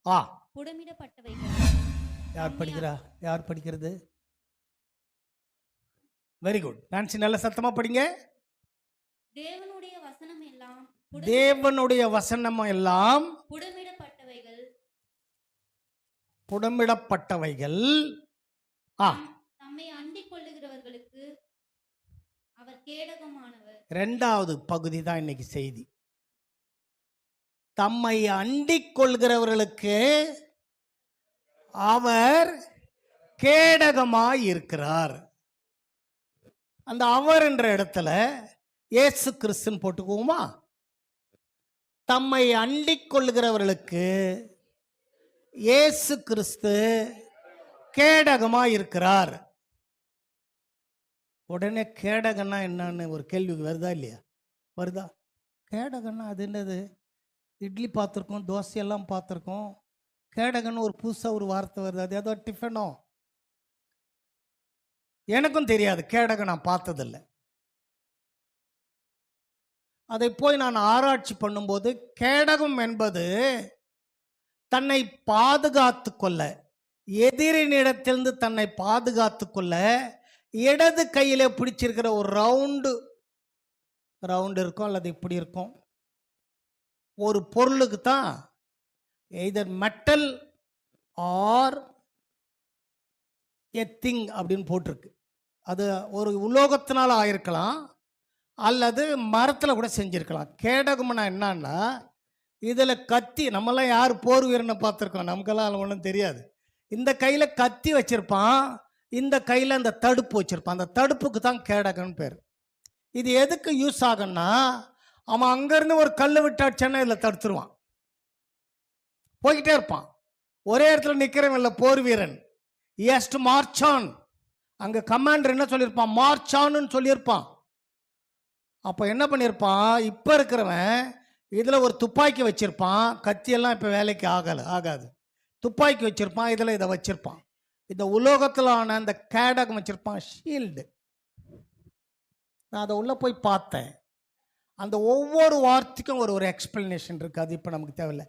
ஆ, புடமிடப்பட்டவைகள் யார் படிக்கிறா? யார் படிக்கிறது? Very good. நான்சி, நல்ல சத்தமா படிங்க. தேவனுடைய வசனம் எல்லாம் தேவனுடைய வசனம் எல்லாம் புடமிடப்பட்டவைகள் புடமிடப்பட்டவைகள். ஆ, தம்மை அண்டிக் கொள்ளுகிறவர்களுக்கு அவர் கேடகமானவர். இரண்டாவது பகுதி தான் இன்னைக்கு செய்தி. தம்மை அண்டிக் கொள்கிறவர்களுக்கு அவர் கேடகமாய் இருக்கிறார். அந்த அவர் என்ற இடத்துல இயேசு கிறிஸ்துன்னு போட்டுக்குவோமா? தம்மை அண்டிக் கொள்கிறவர்களுக்கு இயேசு கிறிஸ்து கேடகமாய் இருக்கிறார். உடனே கேடகன்னா என்னன்னு ஒரு கேள்வி வருதா இல்லையா? வருதா? கேடகன்னா அது என்னது? இட்லி பார்த்துருக்கோம், தோசையெல்லாம் பார்த்துருக்கோம். கேடகன்னு ஒரு புதுசாக ஒரு வார்த்தை வருது. அது ஏதோ டிஃபனோ? எனக்கும் தெரியாது, கேடகம் நான் பார்த்ததில்லை. அதை போய் நான் ஆராய்ச்சி பண்ணும்போது கேடகம் என்பது தன்னை பாதுகாத்து கொள்ள, எதிரினிடத்திலிருந்து தன்னை பாதுகாத்து கொள்ள இடது கையில பிடிச்சிருக்கிற ஒரு ரவுண்டு இருக்கும், அல்லது இப்படி இருக்கும் ஒரு பொருளுக்கு தான் either metal or a thing அப்படின்னு போட்டிருக்கு. அது ஒரு உலோகத்தினால் ஆயிருக்கலாம், அல்லது மரத்தில் கூட செஞ்சுருக்கலாம். கேடகம்னா என்னன்னா, இதில் கத்தி, நம்மளாம் யார் போர் வீரனை பார்த்துருக்கோம், நமக்கெல்லாம் ஒன்றும் தெரியாது. இந்த கையில் கத்தி வச்சுருப்பான், இந்த கையில் இந்த தடுப்பு வச்சுருப்பான். அந்த தடுப்புக்கு தான் கேடகம்னு பேர். இது எதுக்கு யூஸ் ஆகுன்னா, அவன் அங்கேருந்து ஒரு கல் விட்டாச்சுன்னா இதில் தடுத்துருவான், போய்கிட்டே இருப்பான். ஒரே இடத்துல நிற்கிறவன் இல்லை போர் வீரன். எஸ்ட் மார்ச் ஆன். அங்கே கமாண்டர் என்ன சொல்லியிருப்பான்? மார்ச் ஆன்னு சொல்லியிருப்பான். அப்போ என்ன பண்ணியிருப்பான்? இப்போ இருக்கிறவன் இதில் ஒரு துப்பாக்கி வச்சுருப்பான். கத்தியெல்லாம் இப்போ வேலைக்கு ஆகாது. துப்பாக்கி வச்சுருப்பான், இதில் இதை வச்சுருப்பான். இந்த உலோகத்தில் ஆன அந்த கேடகம் வச்சுருப்பான், ஷீல்டு. நான் அதை உள்ளே போய் பார்த்தேன். அந்த ஒவ்வொரு வார்த்தைக்கும் ஒரு எக்ஸ்பிளனேஷன் இருக்குது. அது இப்போ நமக்கு தேவையில்லை.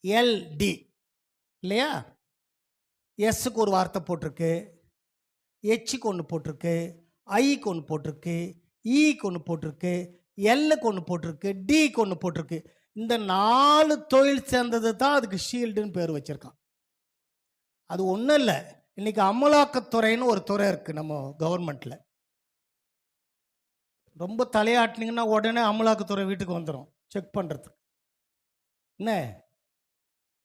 SHIELD இல்லையா? எஸ்ஸுக்கு ஒரு வார்த்தை போட்டிருக்கு, ஹெச்சுக்கு ஒன்று போட்டிருக்கு, ஐக்கு ஒன்று போட்டிருக்கு, ஈக்கு ஒன்று போட்டிருக்கு, எல்லுக்கு ஒன்று போட்டிருக்கு, டிக்கு ஒன்று போட்டிருக்கு. இந்த 4 தொழில் சேர்ந்தது தான் அதுக்கு ஷீல்டுன்னு பேர் வச்சுருக்கான். அது ஒன்றும் இல்லை. இன்றைக்கி அமலாக்கத்துறைன்னு ஒரு துறை இருக்குது நம்ம கவர்மெண்ட்டில். ரொம்ப தலையாட்டினீங்கன்னா உடனே அமலாக்கத்துறை வீட்டுக்கு வந்துடும் செக் பண்ணுறதுக்கு. என்ன,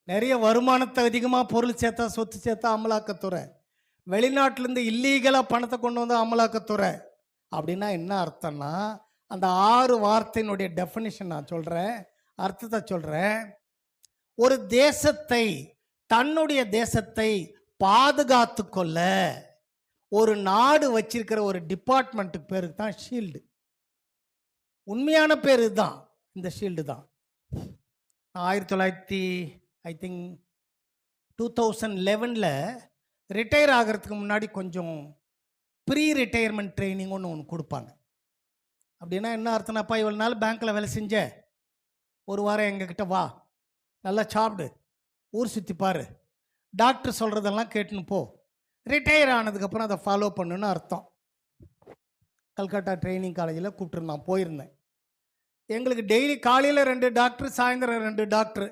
நிறைய வருமானத்தை அதிகமாக பொருள் சேர்த்தா, சொத்து சேர்த்தா அமலாக்கத்துறை. வெளிநாட்டிலேருந்து இல்லீகலாக பணத்தை கொண்டு வந்து அமலாக்கத்துறை. அப்படின்னா என்ன அர்த்தம்னா, அந்த 6 வார்த்தையினுடைய டெஃபினிஷன் நான் சொல்கிறேன், அர்த்தத்தை சொல்கிறேன். ஒரு தேசத்தை, தன்னுடைய தேசத்தை பாதுகாத்து கொள்ள ஒரு நாடு வச்சிருக்கிற ஒரு டிபார்ட்மெண்ட்டுக்கு பேருக்கு தான் ஷீல்டு. உண்மையான பேர் தான் இந்த ஷீல்டு தான். 2011 ரிட்டையர் ஆகிறதுக்கு முன்னாடி கொஞ்சம் ப்ரீ ரிட்டையர்மெண்ட் ட்ரைனிங் ஒன்று கொடுப்பாங்க. அப்படின்னா என்ன அர்த்தம்னாப்பா, இவ்வளோ நாள் பேங்க்கில் வேலை செஞ்ச, ஒரு வாரம் எங்ககிட்ட வா, நல்லா சாப்பிடு, ஊர் சுற்றி பாரு, டாக்டர் சொல்கிறதெல்லாம் கேட்டுன்னு போ, ரிட்டையர் ஆனதுக்கப்புறம் அதை ஃபாலோ பண்ணுன்னு அர்த்தம். கல்கட்டா ட்ரைனிங் காலேஜில் கூப்பிட்டுருந்தான், போயிருந்தேன். எங்களுக்கு டெய்லி காலையில் 2 டாக்டர், சாயந்தரம் 2 டாக்டர்.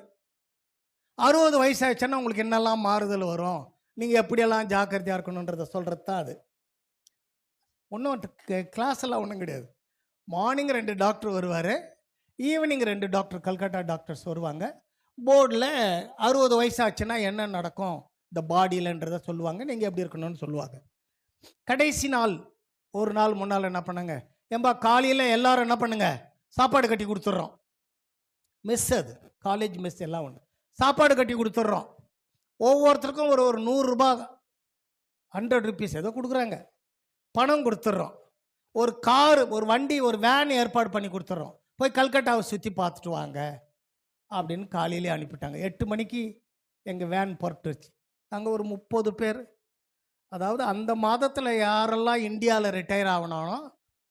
60 வயசு ஆயிடுச்சுன்னா உங்களுக்கு என்னெல்லாம் மாறுதல் வரும், நீங்கள் எப்படியெல்லாம் ஜாக்கிரதையாக இருக்கணுன்றதை சொல்கிறது தான் அது. ஒன்றும் கிளாஸெல்லாம் ஒன்றும் கிடையாது. மார்னிங் 2 டாக்டர் வருவார், ஈவினிங் 2 டாக்டர், கல்கட்டா டாக்டர்ஸ் வருவாங்க. போர்டில் 60 வயசு ஆச்சுன்னா என்ன நடக்கும் இந்த பாடியிலன்றதை சொல்லுவாங்க, நீங்கள் எப்படி இருக்கணும்னு சொல்லுவாங்க. கடைசி நாள், ஒரு நாள் முன்னால் என்ன பண்ணுங்க, ஏம்பா காலையில் எல்லோரும் என்ன பண்ணுங்க, சாப்பாடு கட்டி கொடுத்துட்றோம். மெஸ், அது காலேஜ் மெஸ் எல்லாம் ஒன்று, சாப்பாடு கட்டி கொடுத்துட்றோம். ஒவ்வொருத்தருக்கும் ஒரு 100 ரூபாய், 100 rupees ஏதோ கொடுக்குறாங்க, பணம் கொடுத்துட்றோம். ஒரு காரு, ஒரு வண்டி, ஒரு வேன் ஏற்பாடு பண்ணி கொடுத்துட்றோம். போய் கல்கட்டாவை சுற்றி பார்த்துட்டு வாங்க அப்படின்னு காலையிலே அனுப்பிட்டாங்க. 8 மணிக்கு எங்கள் வேன் புறட்டுருச்சு. நாங்கள் ஒரு 30 பேர். அதாவது அந்த மாதத்தில் யாரெல்லாம் இந்தியாவில் ரிட்டையர் ஆகணும்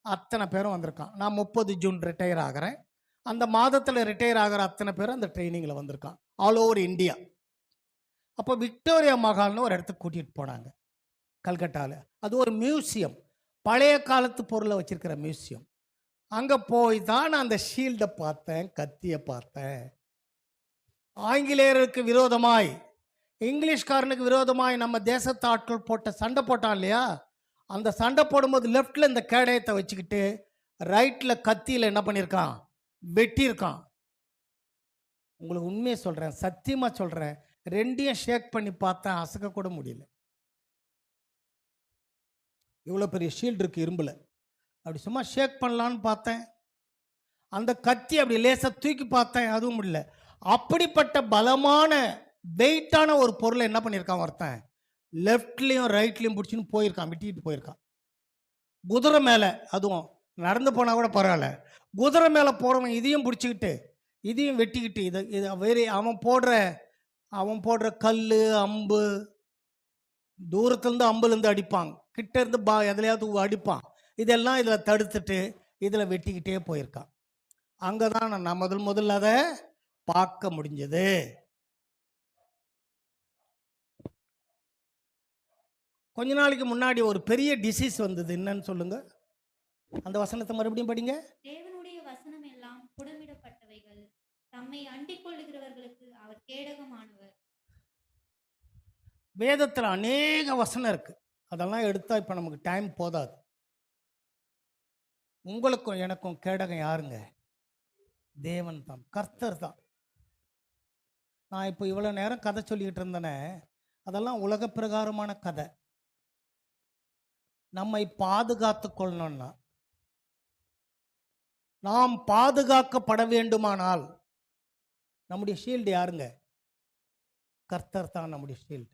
அத்தனை பேரும் வந்திருக்கான். நான் 30 ஜூன் ரிட்டையர் ஆகிறேன். அந்த மாதத்தில் ரிட்டையர் ஆகிற அத்தனை பேரும் அந்த ட்ரைனிங்கில் வந்திருக்கான், ஆல் ஓவர் இந்தியா. அப்போ விக்டோரியா மஹால்னு ஒரு இடத்துக்கு கூட்டிகிட்டு போனாங்க கல்கட்டாவில். அது ஒரு மியூசியம், பழைய காலத்து பொருளை வச்சிருக்கிற மியூசியம். அங்கே போய் தான் நான் அந்த ஷீல்டை பார்த்தேன், கத்தியை பார்த்தேன். ஆங்கிலேயருக்கு விரோதமாய், இங்கிலீஷ்காரனுக்கு விரோதமாய் நம்ம தேசத்து ஆட்கள் சண்டை போட்டான் இல்லையா, அந்த சண்டை போடும்போது லெஃப்டில் இந்த கேடயத்தை வச்சுக்கிட்டு ரைட்டில் கத்தியில் என்ன பண்ணியிருக்கான், வெட்டியிருக்கான். உங்களுக்கு உண்மையை சொல்கிறேன், சத்தியமாக சொல்கிறேன், ரெண்டையும் ஷேக் பண்ணி பார்த்தேன், அசக்க கூட முடியல. இவ்வளோ பெரிய ஷீல்டு இருக்குது இரும்பில். அப்படி சும்மா ஷேக் பண்ணலான்னு பார்த்தேன், அந்த கத்தி அப்படி லேசாக தூக்கி பார்த்தேன், அதுவும் முடியல. அப்படிப்பட்ட பலமான வெயிட்டான ஒரு பொருளை என்ன பண்ணியிருக்கான் ஒருத்தன், லெஃப்ட்லேயும் ரைட்லேயும் பிடிச்சின்னு போயிருக்கான், வெட்டிக்கிட்டு போயிருக்கான். குதிரை மேலே, அதுவும் நடந்து போனால் கூட பரவாயில்ல, குதிரை மேலே போகிறவன் இதையும் பிடிச்சிக்கிட்டு இதையும் வெட்டிக்கிட்டு, இதை வேறு அவன் போடுற கல் அம்பு, தூரத்துலேருந்து அம்புலேருந்து அடிப்பான், கிட்டேருந்து எதுலையாவது அடிப்பான், இதெல்லாம் இதில் தடுத்துட்டு இதில் வெட்டிக்கிட்டே போயிருக்கான். அங்கே தான் நான் முதல்ல அதை பார்க்க முடிஞ்சது. கொஞ்ச நாளைக்கு முன்னாடி ஒரு பெரிய டிசீஸ் வந்தது, என்னன்னு சொல்லுங்க, அந்த வசனத்தை மறுபடியும் படிங்க. தேவனுடைய வசனம் எல்லாம் புடமிடப்பட்டவைகள், தம்மை அண்டிக் கொள்ளுகிறவர்களுக்கு அவர் கேடகமானவர். வேதத்தில் அநேக வசனம் இருக்கு, அதெல்லாம் எடுத்தா இப்போ நமக்கு டைம் போதாது. உங்களுக்கும் எனக்கும் கேடகம் யாருங்க? தேவன் தான், கர்த்தர் தான். நான் இப்போ இவ்வளோ நேரம் கதை சொல்லிக்கிட்டு இருந்தேனே, அதெல்லாம் உலக பிரகாரமான கதை. நம்மை பாதுகாத்து கொள்ளணும்னா, நாம் பாதுகாக்கப்பட வேண்டுமானால் நம்முடைய ஷீல்டு யாருங்க? கர்த்தர் தான் நம்முடைய ஷீல்டு.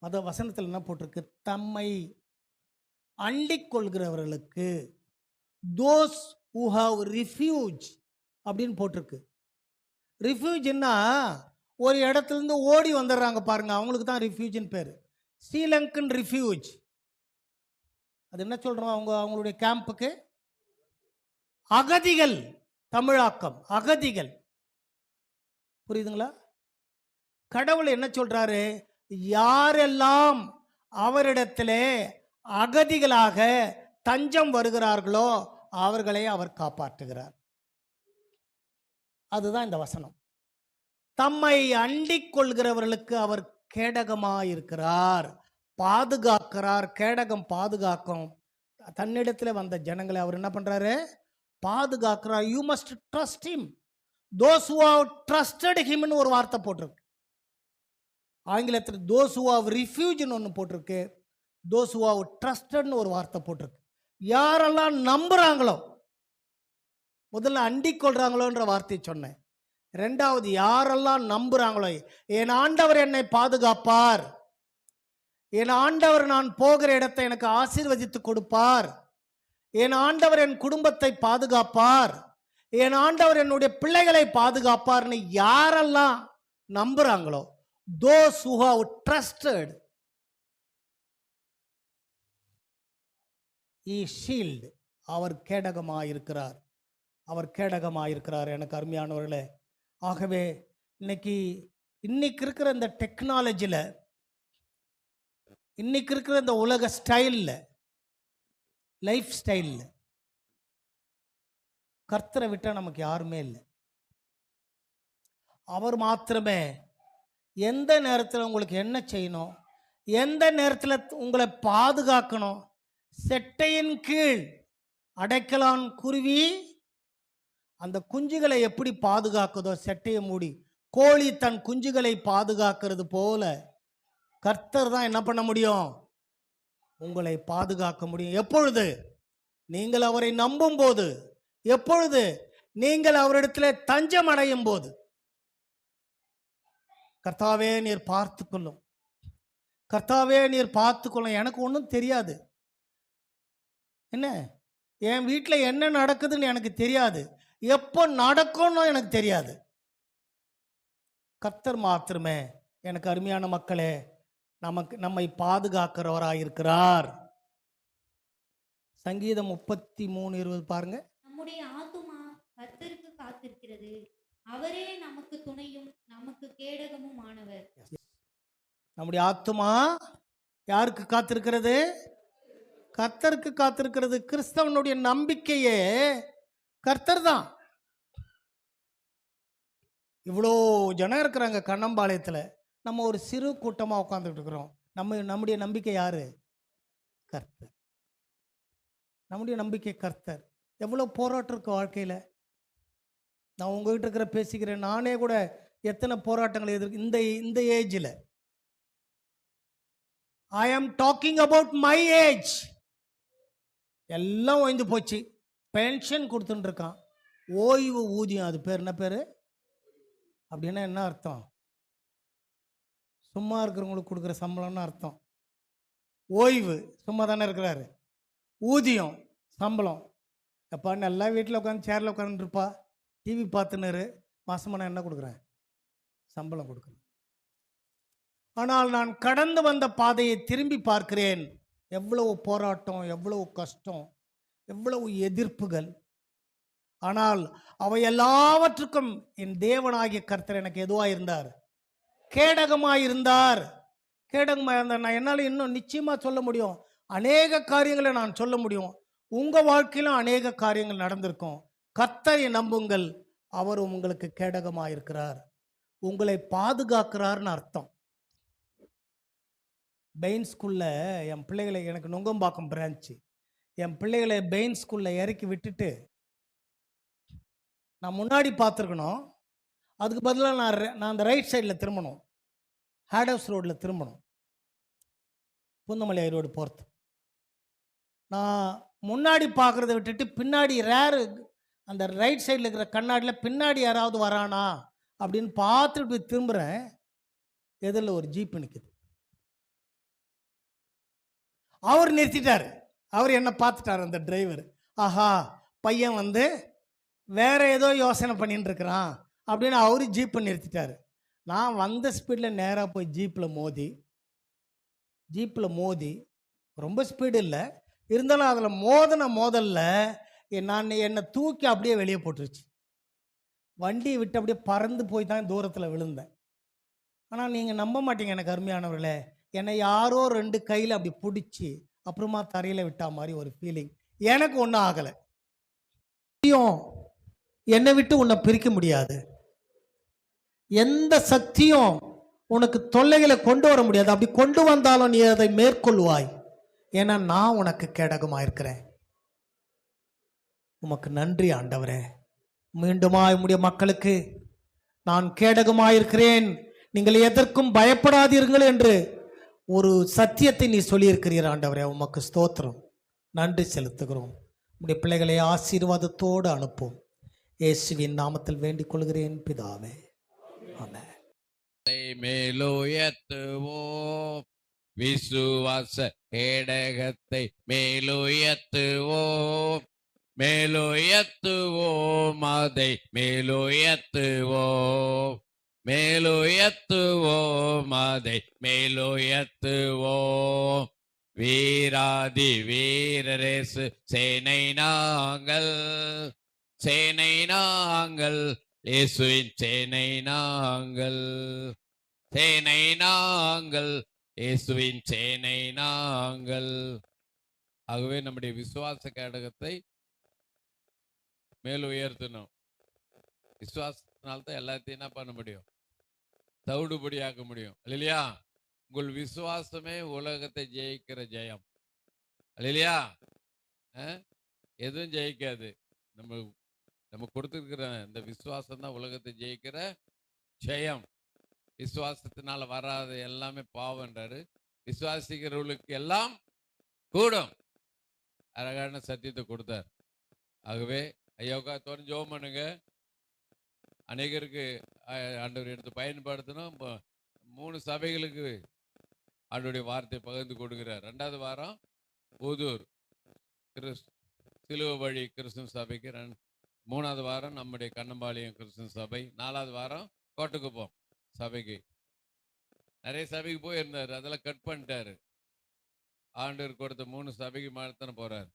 அந்த வசனத்தில் என்ன போட்டிருக்கு? தம்மை அண்டிக் கொள்கிறவர்களுக்கு, those who have refuge அப்படின்னு போட்டிருக்கு. ரிஃப்யூஜ்னா ஒரு இடத்துலேருந்து ஓடி வந்துடுறாங்க பாருங்க, அவங்களுக்கு தான் ரிஃப்யூஜின்னு பேர். ஸ்ரீலங்கன் ரிஃப்யூஜ், அது என்ன சொல்கிறோம், அவங்களுடைய கேம்புக்கு அகதிகள், தமிழாக்கம் அகதிகள். புரியுதுங்களா? கடவுள் என்ன சொல்றாரு? யாரெல்லாம் அவரிடத்திலே அகதிகளாக தஞ்சம் வருகிறார்களோ அவர்களை அவர் காப்பாற்றுகிறார். அதுதான் இந்த வசனம். தம்மை அண்டிக் கொள்கிறவர்களுக்கு அவர் கேடகமாயிருக்கிறார், பாதுகாக்கிறார். கேடகம் பாதுகாக்கும். தன்னிடத்தில் வந்த ஜனங்களை அவர் என்ன பண்றாரு? பாதுகாக்கிறார். You must trust him. Those who have trusted ஹிம்னு ஒரு வார்த்தை போட்டிருக்கு. ஆங்கிலத்தில் தோஸ் ஹூ ஹவ் ரிஃப்யூஜ்னு ஒன்று போட்டிருக்கு, தோஸ் ஹூ ஹவ் ட்ரஸ்டட்னு ஒரு வார்த்தை போட்டிருக்கு. யாரெல்லாம் நம்புறாங்களோ, முதல்ல அண்டிக் கொள்றாங்களோன்ற வார்த்தையை சொன்னேன். ரெண்டாவது, யாரெல்லாம் நம்புறாங்களோ, என் ஆண்டவர் என்னை பாதுகாப்பார், என் ஆண்டவர் நான் போகிற இடத்தை எனக்கு ஆசீர்வதித்து கொடுப்பார், என் ஆண்டவர் என் குடும்பத்தை பாதுகாப்பார், என் ஆண்டவர் என்னுடைய பிள்ளைகளை பாதுகாப்பார்னு யாரெல்லாம் நம்புறாங்களோ, those who have trusted, he shield, அவர் கேடகமாயிருக்கிறார், அவர் கேடகமாயிருக்கிறார். எனக்கு அருமையானவர்களே, ஆகவே இன்னைக்கு இருக்கிற இந்த டெக்னாலஜியில், இன்னைக்கு இருக்கிற இந்த உலக ஸ்டைலில், லைஃப் ஸ்டைலில் கர்த்தரை விட்டால் நமக்கு யாருமே இல்லை. அவர் மாத்திரமே எந்த நேரத்தில் உங்களுக்கு என்ன செய்யணும், எந்த நேரத்தில் உங்களை பாதுகாக்கணும். செட்டையின் கீழ் அடைக்கலான் குருவி அந்த குஞ்சுகளை எப்படி பாதுகாக்குதோ, செட்டையை மூடி கோழி தன் குஞ்சுகளை பாதுகாக்கிறது போல கர்த்தர் தான் என்ன பண்ண முடியும்? உங்களை பாதுகாக்க முடியும். எப்பொழுது? நீங்கள் அவரை நம்பும் போது. எப்பொழுது? நீங்கள் அவரிடத்தில் தஞ்சம் அடையும் போது. கர்த்தாவே நீர் பார்த்துக்கொள்ளும், கர்த்தாவே நீர் பார்த்துக்கொள்ளும். எனக்கு ஒன்றும் தெரியாது, என்ன என் வீட்டில் என்ன நடக்குதுன்னு எனக்கு தெரியாது, எப்போ நடக்கும்னு எனக்கு தெரியாது. கர்த்தர் மாத்திரமே எனக்கு அருமையான மக்களே நம்மை பாதுகாக்கிறவராயிருக்கிறார். சங்கீதம் 33:20 பாருங்க. நம்முடைய ஆத்துமா கர்த்தருக்கு காத்திருக்கிறது. அவரே நமக்கு துணையும் நமக்கு கேடகமும் ஆனவர். நம்முடைய ஆத்துமா யாருக்கு காத்திருக்கிறது? கர்த்தருக்கு காத்திருக்கிறது. கிறிஸ்தவனுடைய நம்பிக்கையே கர்த்தர் தான். இவ்வளோ ஜனம் இருக்கிறாங்க கண்ணம்பாளையத்தில், நம்ம ஒரு சிறு கூட்டமாக உட்காந்துட்டு இருக்கிறோம். நம்முடைய நம்பிக்கை யாரு? கர்த்தர். நம்முடைய நம்பிக்கை கர்த்தர். எவ்வளோ போராட்டம் இருக்கு வாழ்க்கையில். நான் உங்ககிட்ட இருக்கிற பேசிக்கிறேன், நானே கூட எத்தனை போராட்டங்களை எதிர்க்கு இந்த ஏஜில். ஐ ஆம் டாக்கிங் அபவுட் மை ஏஜ். எல்லாம் ஓய்ந்து போச்சு. பென்ஷன் கொடுத்துட்டு இருக்கான், ஓய்வு ஊதியம். அது பேர் என்ன பேர்? அப்படின்னா என்ன அர்த்தம்? சும்மா இருக்கிறவங்களுக்கு கொடுக்குற சம்பளம்னு அர்த்தம். ஓய்வு, சும்மா தானே இருக்கிறாரு. ஊதியம், சம்பளம். எப்பா நல்லா வீட்டில் உட்காந்து சேரில் உட்காந்துருப்பா, டிவி பார்த்துன்னு மாசமாக நான் என்ன கொடுக்குறேன்? சம்பளம் கொடுக்குறேன். ஆனால் நான் கடந்து வந்த பாதையை திரும்பி பார்க்கிறேன். எவ்வளவு போராட்டம், எவ்வளவு கஷ்டம், எவ்வளவு எதிர்ப்புகள். ஆனால் அவை எல்லாவற்றுக்கும் என் தேவனாகிய கர்த்தர் எனக்கு எதுவாக இருந்தார்? கேடகமாக இருந்தார். கேடகமாக இருந்தார். நான் என்னால் இன்னும் நிச்சயமாக சொல்ல முடியும், அநேக காரியங்களை நான் சொல்ல முடியும். உங்கள் வாழ்க்கையிலும் அநேக காரியங்கள் நடந்திருக்கும். கர்த்தரை நம்புங்கள், அவர் உங்களுக்கு கேடகமாக இருக்கிறார், உங்களை பாதுகாக்கிறார்னு அர்த்தம். பெயின் ஸ்கூலில் என் பிள்ளைகளை, எனக்கு நுங்கம்பாக்கம் பிரான்ச்சு, என் பிள்ளைகளை பெயின் ஸ்கூலில் இறக்கி விட்டுட்டு நான் முன்னாடி பார்த்துருக்கணும். அதுக்கு பதிலாக நான் அந்த ரைட் சைடில் திரும்பணும், ஹேட் ஹவுஸ் ரோடில் திரும்பணும், புந்தமல்லி ரோடு போகிறது. நான் முன்னாடி பார்க்குறத விட்டுட்டு பின்னாடி அந்த ரைட் சைடில் இருக்கிற கண்ணாடியில் பின்னாடி யாராவது வரானா அப்படின்னு பார்த்துட்டு போய் திரும்புகிறேன். எதிரில் ஒரு ஜீப்பு நிற்குது. அவர் நிறுத்திட்டார். அவர் என்ன பார்த்துட்டார், அந்த டிரைவர். ஆஹா, பையன் வேற ஏதோ யோசனை பண்ணிட்டு இருக்கிறான் அப்படின்னு அவரு ஜீப்பை நிறுத்திட்டார். நான் வந்த ஸ்பீடில் நேராக போய் ஜீப்பில் மோதி, ரொம்ப ஸ்பீடு இல்லை இருந்தாலும் அதில் மோதல்ல என்னை தூக்கி அப்படியே வெளியே போட்டுருச்சு. வண்டியை விட்டு அப்படியே பறந்து போய் தான் தூரத்தில் விழுந்தேன். ஆனால் நீங்கள் நம்ப மாட்டீங்க எனக்கு அருமையானவர்களே, என்னை யாரோ 2 கையில் அப்படி பிடிச்சி அப்புறமா தரையில் விட்டா மாதிரி ஒரு ஃபீலிங். எனக்கு ஒன்றும் ஆகலை. என்னை விட்டு உன்னை பிரிக்க முடியாது. எந்த சக்தியும் உனக்கு தொல்லைகளை கொண்டு வர முடியாது. அப்படி கொண்டு வந்தாலும் நீ அதை மேற்கொள்வாய். ஏன்னா நான் உனக்கு கேடகமாக இருக்கிறேன். உமக்கு நன்றி ஆண்டவரே. மீண்டுமா உம்முடைய மக்களுக்கு நான் கேடகமாக இருக்கிறேன், நீங்கள் எதற்கும் பயப்படாதீர்கள் என்று ஒரு சத்தியத்தை நீ சொல்லியிருக்கிறீர் ஆண்டவரே. உமக்கு ஸ்தோத்திரம், நன்றி செலுத்துகிறோம். உம்முடைய பிள்ளைகளை ஆசீர்வாதத்தோடு அனுப்பும். இயேசுவின் நாமத்தில் வேண்டிக் கொள்கிறேன் பிதாவே, ஆமென். மேலுயர்த்துவோம், விசுவாச கேடகத்தை மேலுயர்த்துவோம், மேலுயர்த்துவோம், அதை மேலுயர்த்துவோம், மேலுயர்த்துவோம், அதை மேலுயர்த்துவோம். வீராதி வீரரேசு சேனை நாங்கள், சேனை நாங்கள், இயேசுவின் சேனை நாங்கள், சேனை நாங்கள், இயேசுவின் சேனை நாங்கள். ஆகவே நம்முடைய விசுவாச கேடகத்தை மேல் உயர்த்தணும். விசுவாசத்தினால்தான் எல்லாத்தையும் என்ன பண்ண முடியும்? தவிடுபடியாக்க முடியும். இல்லையா? உங்கள் விசுவாசமே உலகத்தை ஜெயிக்கிற ஜெயம். இல்லையா? எதுவும் ஜெயிக்காது. நம்ம கொடுத்துருக்கிற இந்த விசுவாசம் தான் உலகத்தை ஜெயிக்கிற ஜெயம். விசுவாசத்தினால வராத எல்லாமே பாவம்ன்றாரு. விசுவாசிக்கிறவர்களுக்கு எல்லாம் கூடும். அழகான சத்தியத்தை கொடுத்தார். ஆகவே ஐயாவுக்கா தொடர்ந்து ஜெபம் பண்ணுங்க. அநேகருக்கு ஆண்டவர் எடுத்து பயன்படுத்தணும். 3 சபைகளுக்கு ஆண்டவருடைய வார்த்தை பகிர்ந்து கொடுக்கிறார். 2வது வாரம் ஊதூர் சிலுவை வழி கிறிஸ்துவ சபைக்கு, 3வது வாரம் நம்முடைய கண்ணம்பாளையம் கிறிஸ்துவ சபை, 4வது வாரம் கோட்டுக்குப்பம் சபைக்கு. நிறைய சபைக்கு போயிருந்தார், அதெல்லாம் கட் பண்ணிட்டாரு. ஆண்டவர் கொடுத்த 3 சபைக்கு மாத்தன போறாரு.